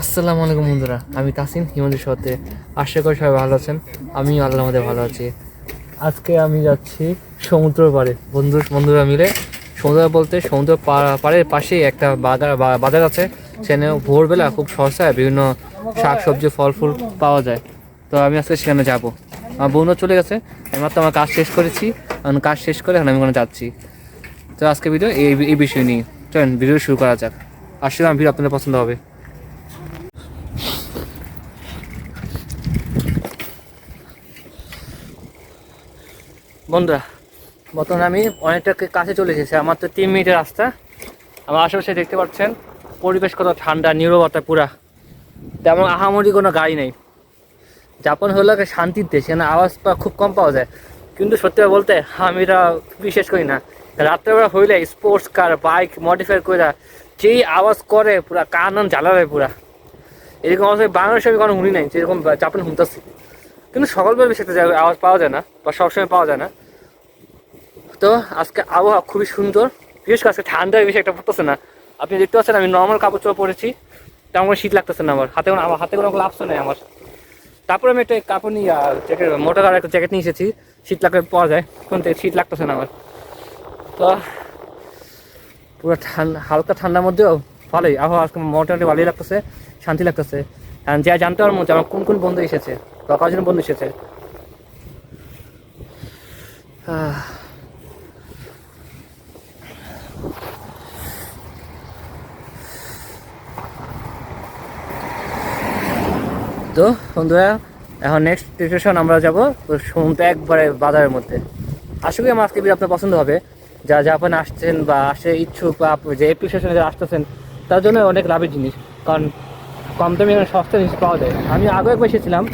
আসসালামু আলাইকুম বন্ধুরা, আমি তাসিন হিমাদের সাথে। আশা করি সবাই ভালো আছেন। আমিও আল্লাহর মধ্যে ভালো আছি। আজকে আমি যাচ্ছি সমুদ্র পাড়ে, বন্ধুরা মিলে। সমুদ্র বলতে সমুদ্র পাড়ের পাশেই একটা বাজার আছে। সেখানে ভোরবেলা খুব সস্তায় বিভিন্ন শাক সবজি ফল ফুল পাওয়া যায়। তো আমি আজকে সেখানে যাব। আমার বন্ধু চলে গেছে, আমি মাত্র আমার কাজ শেষ করেছি। আমি কাজ শেষ করে এখন আমি ওখানে যাচ্ছি। তো আজকে ভিডিও এই বিষয় নিয়ে চলেন ভিডিও শুরু করা যাক। আসলে আমার ভিডিও আপনাদের পছন্দ হবে। বন্ধুরা, বর্তমানে আমি অনেকটা কাছে চলে এসেছি। আমার তো 3 মিনিটের রাস্তা। আমার আশেপাশে দেখতে পাচ্ছেন পরিবেশ কত ঠান্ডা, নীরবতা পুরা। তেমন আহামরি কোনো গাড়ি নেই। জাপান হলো একটা শান্তির দেশ, এখানে আওয়াজ খুব কম পাওয়া যায়। কিন্তু সত্যি কথা বলতে আমি এটা বিশেষ করি না। রাত্রেবেলা হইলে স্পোর্টস কার বাইক মডিফাই করে যেই আওয়াজ করে পুরা কান জ্বালাবে পুরা। এরকম আওয়াজ বাংলাদেশে আমি কোনো শুনি নাই যেরকম জাপান শুনতেছি। কিন্তু সকালবেলা বেশি একটা আওয়াজ পাওয়া যায় না, বা সবসময় পাওয়া যায় না। তো আজকে আবহাওয়া খুবই সুন্দর, বিশেষ করে আজকে ঠান্ডা বেশি একটা পড়তেছে না। আপনি দেখতে পাচ্ছেন আমি নর্মাল কাপড় চোপড় পরেছি, তেমন শীত লাগতেছে না। আমার হাতে কোনো গ্লাভস নেই আমার। তারপরে আমি একটা কাপড় নিয়ে জ্যাকেট, মোটা কালার একটা জ্যাকেট নিয়ে এসেছি। শীত লাগলে পাওয়া যায়, কোন থেকে শীত লাগতেছে না আমার। তো পুরো ঠান্ডা, হালকা ঠান্ডার মধ্যেও ভালোই আবহাওয়া আজকে মোটামুটি ভালোই লাগতেছে, শান্তি লাগতেছে। যা জানতে পারবো যে আমার কোন কোন বন্ধু এসেছে বা কজন বন্ধু এসেছে। তো বন্ধুরা, এখন নেক্সট স্টেশন আমরা যাবো সমুদ্র একবারে বাজারের মধ্যে। আশা করি আমার আজকে ভিডিও আপনার পছন্দ হবে। যা জাপানে আসছেন বা আসে ইচ্ছুক, বা যে অ্যাপ্লিকেশনে যারা আসতেছেন তার জন্য অনেক লাভের জিনিস। কারণ কম দামে এখানে সস্তা জিনিস পাওয়া যায়। আমি আগে একবার এসেছিলাম,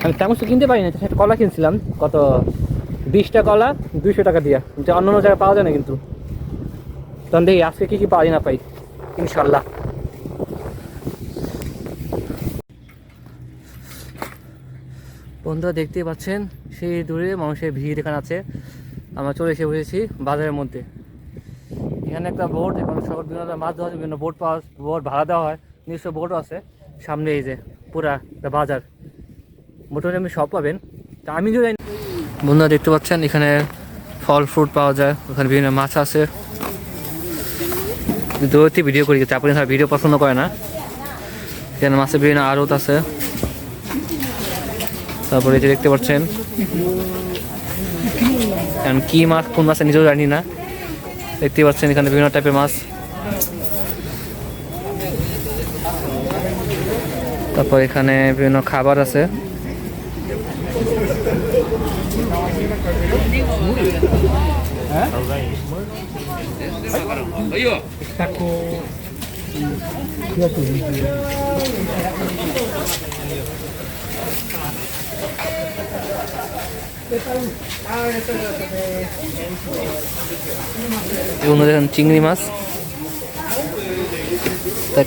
আমি তেমন কিছু কিনতে পারিনি। একটা কলা কিনছিলাম, কত 20টা কলা 200 টাকা দিয়া, যে অন্য অন্য জায়গায় পাওয়া যায় না। কিন্তু তখন দেখি আজকে কী কী পাই না পাই, ইনশাল্লাহ। বন্ধুরা দেখতেই পাচ্ছেন সেই দূরে মানুষের ভিড় এখানে আছে। আমরা চলে এসে বসেছি বাজারের মধ্যে। এখানে একটা বোর্ড, এখন সকল বিভিন্ন মাছ ধরা বিভিন্ন বোর্ড ভাড়া দেওয়া হয়, নিজস্ব বোর্ডও আছে সামনে। এই যে পুরা বাজার, মোটামুটি আপনি সব পাবেন। তা আমি যদি বন্ধুরা দেখতে পাচ্ছেন এখানে ফল ফ্রুট পাওয়া যায়, ওখানে বিভিন্ন মাছ আছে। দূরত্বে ভিডিও করি, আপনি ভিডিও পছন্দ করে না। এখানে মাছের বিভিন্ন আড়ত আছে। তারপরে এই যে দেখতে পাচ্ছেন কি মাছ, কোন মাছ নিজেও জানি না। দেখতে পাচ্ছেন এখানে বিভিন্ন টাইপের মাছ। তারপর এখানে বিভিন্ন খাবার আছে। এগুলো দেখেন চিংড়ি মাছ, তা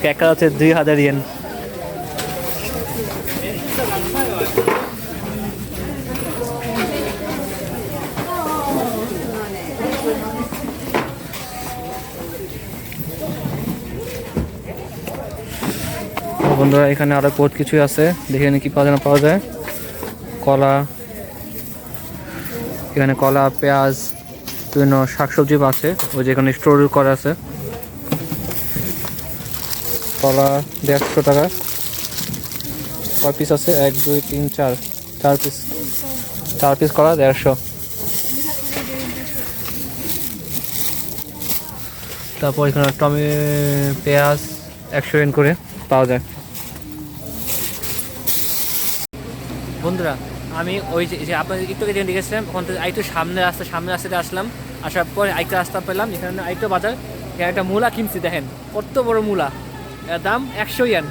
ক্যাকড়া হচ্ছে 2000 ইয়েন। বন্ধুরা এখানে আরো বহুত কিছুই আছে, দেখে কি পাওয়া যায়। কলা, এখানে কলা, পেঁয়াজ, বিভিন্ন শাকসবজি আছে। ওই যেখানে স্টোর করা আছে। কলা 150 টাকা, কয় পিস আছে? 1 2 3 4 4 পিস, 4 পিস কলা 150। তারপর এখানে পেঁয়াজ 100 ইয়েন করে পাওয়া যায়। বন্ধুরা আমি ওই যে আপনার একটু যেখানে দেখেছিলাম ওখান থেকে আরেকটু সামনে রাস্তাতে আসলাম। আসার পরে আরেকটা রাস্তা পেলাম, এখানে আরেকটা বাজার। এখানে একটা মূলা কিনছি, দেখেন কত বড় মূলা, এর দাম 100 ইয়েন।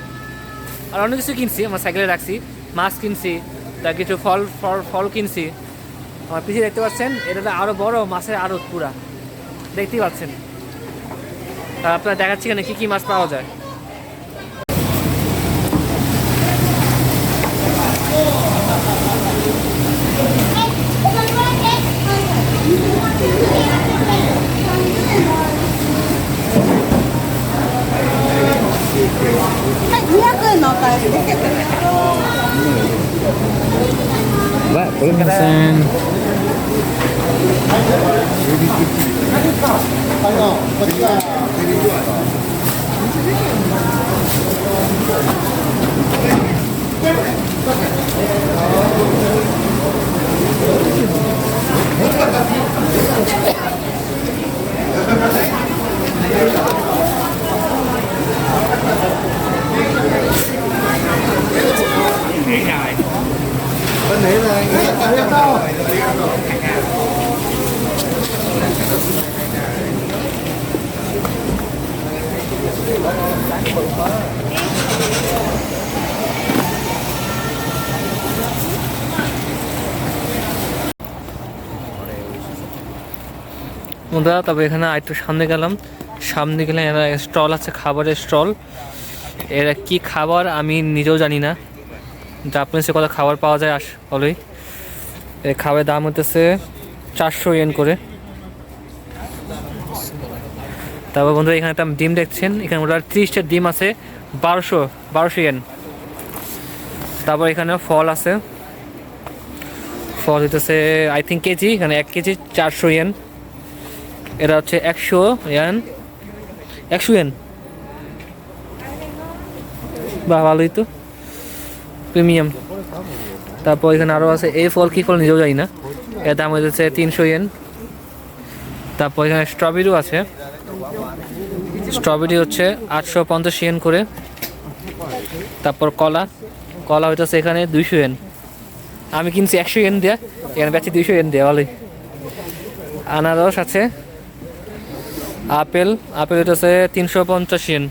আর অনেক কিছু কিনছি, আমার সাইকেলে রাখছি। মাছ কিনছি, তার কিছু ফল কিনছি। আমার পিছিয়ে দেখতে পাচ্ছেন এটা আরও বড় মাছের আড়ত পুরা, দেখতেই পাচ্ছেন। আপনারা দেখাচ্ছি এখানে কী কী মাছ পাওয়া যায়। বন্ধুরা তবে এখানে আরেকটু সামনে গেলাম, সামনে গেলে এরা স্টল আছে, খাবারের স্টল। এরা কি খাবার আমি নিজেও জানি না, জাপানিজে কত খাবার পাওয়া যায় আসলেই। এই খাবারের দাম হতেছে 400 ইয়েন করে। তারপর বন্ধুরা এখানে একটা ডিম দেখছেন, এখানে ওটা 30টা ডিম আছে, 1200 ইয়েন। তারপর এখানে ফল আছে, ফল হইতেছে আই থিঙ্ক কেজি, এখানে 1 কেজি 400 ইয়েন। এটা হচ্ছে 100 ইয়েন। বাহ, ভালোই তো, প্রিমিয়াম। তারপর এখানে আরও আছে, এই ফল কী ফল নিজেও জানি না, এর দাম হচ্ছে 300 ইয়েন। তারপর এখানে স্ট্রবেরিও আছে, স্ট্রবেরি হচ্ছে 850 ইয়েন করে। তারপর কলা হইতেছে এখানে 200 ইয়েন। আমি কিনছি 100 ইয়েন দেওয়া, এখানে বেচি 200 ইয়েন দেওয়া, ভালোই। আনারস আছে, আপেল হইতেছে 350 ইয়েন।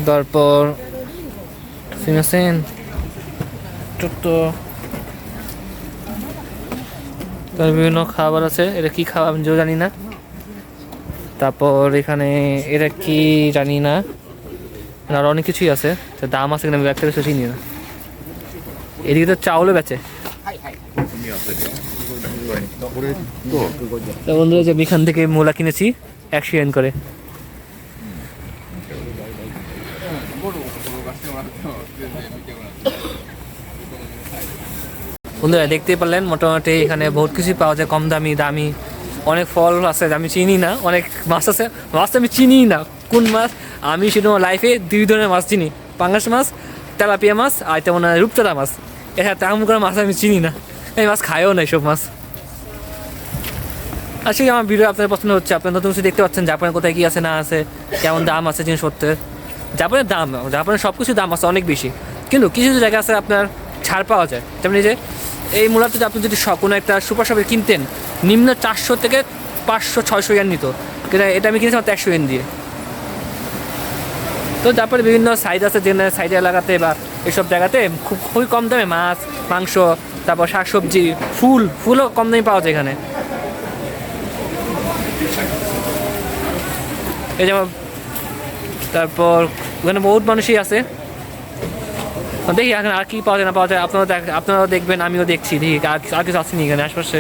তারপর বিভিন্ন খাবার আছে, এটা কি খাবার আমি জানি না। তারপর এখানে এটা কি জানি না, আর অনেক কিছুই আছে, দাম আছে কিনা আমি একটা কিছু চিনি না। এদিকে তো চাউলও বেচে। বন্ধুরা যে এখান থেকে মূলা কিনেছি 100 ইয়েন করে। বন্ধুরা দেখতেই পারলেন মোটামুটি এখানে বহুত কিছু পাওয়া যায়, কম দামি অনেক ফল আছে আমি চিনি না, অনেক মাছ আছে, মাছ আমি চিনি না কোন মাছ। আমি শুধু লাইফে 2 ধরনের মাছ চিনি, পাঙ্গাস মাছ, তেলাপিয়া মাছ, আর তেমন রূপচাঁদা মাছ। এছাড়া তেমন করে মাছ আমি চিনি না, এই মাছ খাইও না এইসব মাছ। আসলে আমার ভিডিও আপনার পছন্দ হচ্ছে, আপনার নতুন কিছু দেখতে পাচ্ছেন জাপানের কোথায় কী আছে না আছে, কেমন দাম আছে জিনিসপত্রের। জাপানের সব কিছুর দাম আছে অনেক বেশি, কিন্তু কিছু কিছু জায়গা আছে আপনার ছাড় পাওয়া যায়। তেমনি যে এই মূলত আপনি যদি কোনো একটা সুপার শপে কিনতেন, নিম্ন 400 থেকে 500-600 ইয়েন নিত, কিন্তু এটা আমি কিনেছি মাত্র 100 ইয়েন দিয়ে। তো জাপানের বিভিন্ন সাইজ আছে, যে সাইডে এলাকাতে বা এসব জায়গাতে খুবই কম দামে মাছ, মাংস, তারপর শাকসবজি, ফুলও কম দামে পাওয়া যায় এখানে। এই যেমন তারপর ওখানে বহুত মানুষই আছে, দেখি এখন আর কি পাওয়া যায় না পাওয়া যায়, আপনারাও দেখবেন, আমিও দেখছি, দেখি আর কিছু আসেনি এখানে আশপাশে।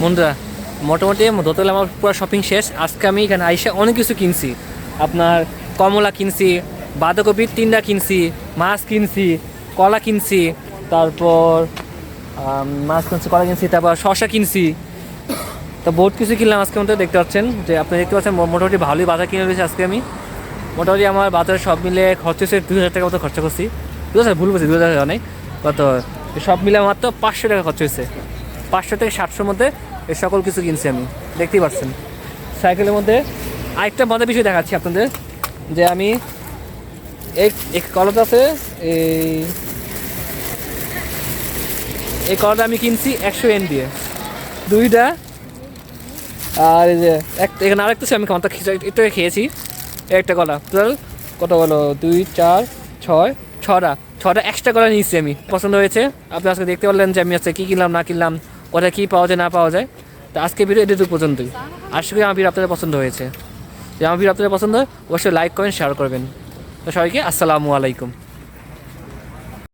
বন্ধুরা মোটামুটি দোতলা আমার পুরো শপিং শেষ। আজকে আমি এখানে আইসা অনেক কিছু কিনছি, আপনার কমলা কিনছি, বাঁধাকপির 3টা কিনছি, মাছ কিনছি, কলা কিনছি, তারপর কলা কিনছি, তারপর শসা কিনছি। তো বহুত কিছু কিনলাম আজকে মধ্যে, দেখতে পাচ্ছেন যে আপনি দেখতে পাচ্ছেন মোটামুটি ভালোই বাজার কিনে রয়েছে আজকে আমি। মোটামুটি আমার বাজারে সব মিলে খরচ হয়েছে 2000 টাকা মতো খরচা করছি, 2000 ভুল বলছি, 2000 টাকা নেই, কত সব মিলে মাত্র 500 টাকা খরচ হয়েছে। 500 থেকে 700-র মধ্যে এই সকল কিছু কিনছি আমি, দেখতেই পাচ্ছেন। সাইকেলের মধ্যে আরেকটা মজার বিষয় দেখাচ্ছি আপনাদের, যে আমি এই কলাটা আছে, এই কলাটা আমি কিনছি 100 ইয়েন দিয়ে 2টা। আর এই যে এখানে আরেকটা আমি খাওয়া একটু খেয়েছি, একটা কলা টোটাল কত বলো 2, 4, 6, 6টা এক্সট্রা কলা নিয়েছি আমি, পছন্দ হয়েছে। আপনি আজকে দেখতে পারলেন যে আমি আজকে কী কিনলাম না কিনলাম, কোথায় কী পাওয়া যায় না পাওয়া যায়। তো আজকে ভিডিও এটুকু পর্যন্তই। আশা করি আমার ভিডিও আপনাদের পছন্দ হয়েছে। যদি আমার ভিডিও আপনাদের পছন্দ হয় অবশ্যই লাইক করেন, শেয়ার করবেন। তো সবাইকে আসসালামু আলাইকুম।